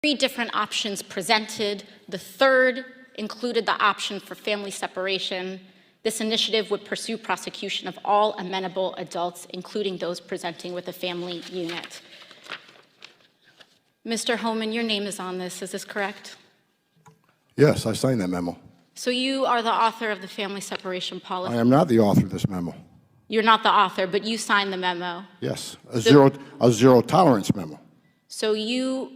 Three different options presented. The third included the option for family separation. This initiative would pursue prosecution of all amenable adults, including those presenting with a family unit. Mr. Homan, your name is on this. Is this correct? Yes, I signed that memo. So you are the author of the family separation policy? I am not the author of this memo. You're not the author, but you signed the memo. Yes, a zero tolerance memo. So you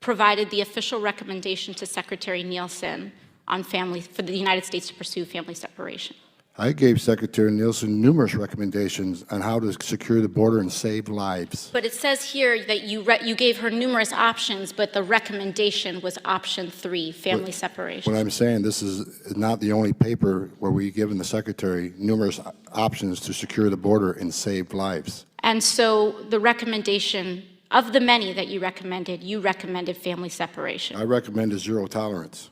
provided the official recommendation to Secretary Nielsen on for the United States to pursue family separation. I gave Secretary Nielsen numerous recommendations on how to secure the border and save lives. But it says here that you gave her numerous options, but the recommendation was option 3, family separation. What I'm saying, this is not the only paper where we've given the Secretary numerous options to secure the border and save lives. And so the recommendation, of the many that you recommended family separation. I recommended zero tolerance.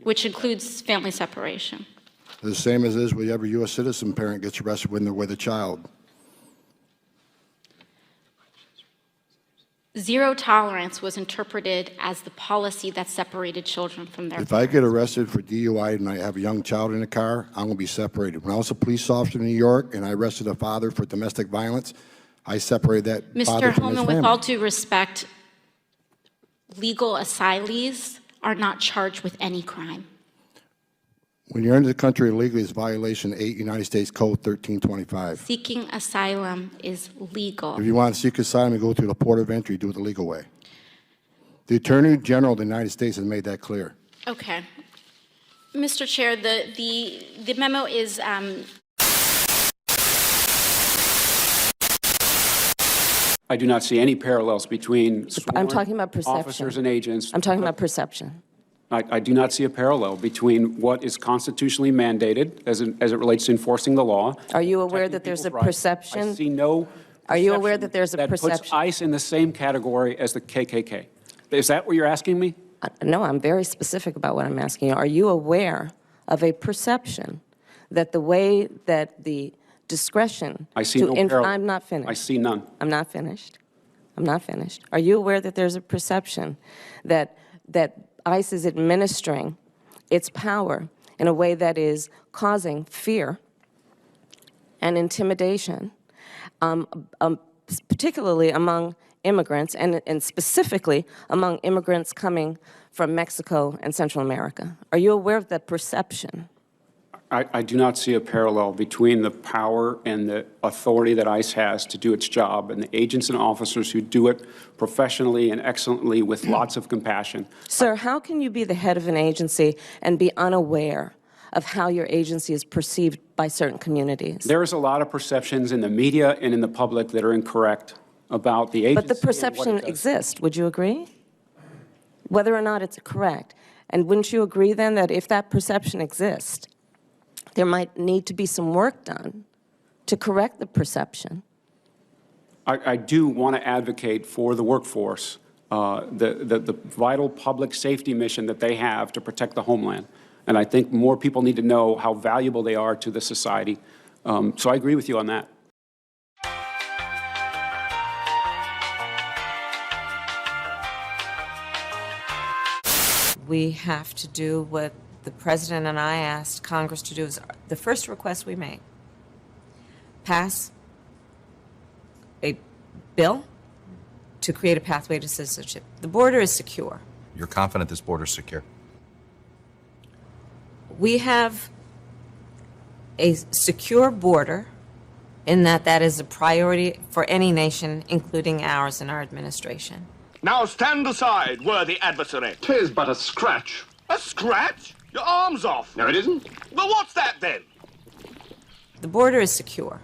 Which includes family separation. The same as is with every U.S. citizen parent gets arrested when they're with a child. Zero tolerance was interpreted as the policy that separated children from their If I get arrested for DUI and I have a young child in the car, I'm going to be separated. When I was a police officer in New York and I arrested a father for domestic violence, I separated that father from his family. Mr. Homan, with all due respect, legal asylees are not charged with any crime. When you're into the country illegally, it's violation 8 United States Code 1325. Seeking asylum is legal. If you want to seek asylum, you go through the port of entry, do it the legal way. The Attorney General of the United States has made that clear. Okay. Mr. Chair, the memo is I do not see any parallels between I'm talking about perception. officers and agents. I'm talking about perception. I do not see a parallel between what is constitutionally mandated as it relates to enforcing the law. Are you aware that there's a perception? I see no. Are you aware that there's a that perception? puts ICE in the same category as the KKK? Is that what you're asking me? No, I'm very specific about what I'm asking you. Are you aware of a perception that the way that the discretion I see no parallel. I'm not finished. I see none. I'm not finished. I'm not finished. Are you aware that there's a perception that ICE is administering its power in a way that is causing fear and intimidation, particularly among immigrants and specifically among immigrants coming from Mexico and Central America? Are you aware of that perception? I do not see a parallel between the power and the authority that ICE has to do its job and the agents and officers who do it professionally and excellently with lots of compassion. Sir, how can you be the head of an agency and be unaware of how your agency is perceived by certain communities? There is a lot of perceptions in the media and in the public that are incorrect about the agency. But the perception exists, would you agree? Whether or not it's correct. And wouldn't you agree then that if that perception exists, there might need to be some work done to correct the perception? I do want to advocate for the workforce, the vital public safety mission that they have to protect the homeland. And I think more people need to know how valuable they are to the society. So I agree with you on that. We have to do what the President and I asked Congress to do. Is the first request we made. Pass a bill to create a pathway to citizenship. The border is secure. You're confident this border is secure? We have a secure border in that is a priority for any nation, including ours and our administration. Now stand aside, worthy adversary. 'Tis but a scratch. A scratch? Your arm's off. No, it isn't. Well, what's that then? The border is secure.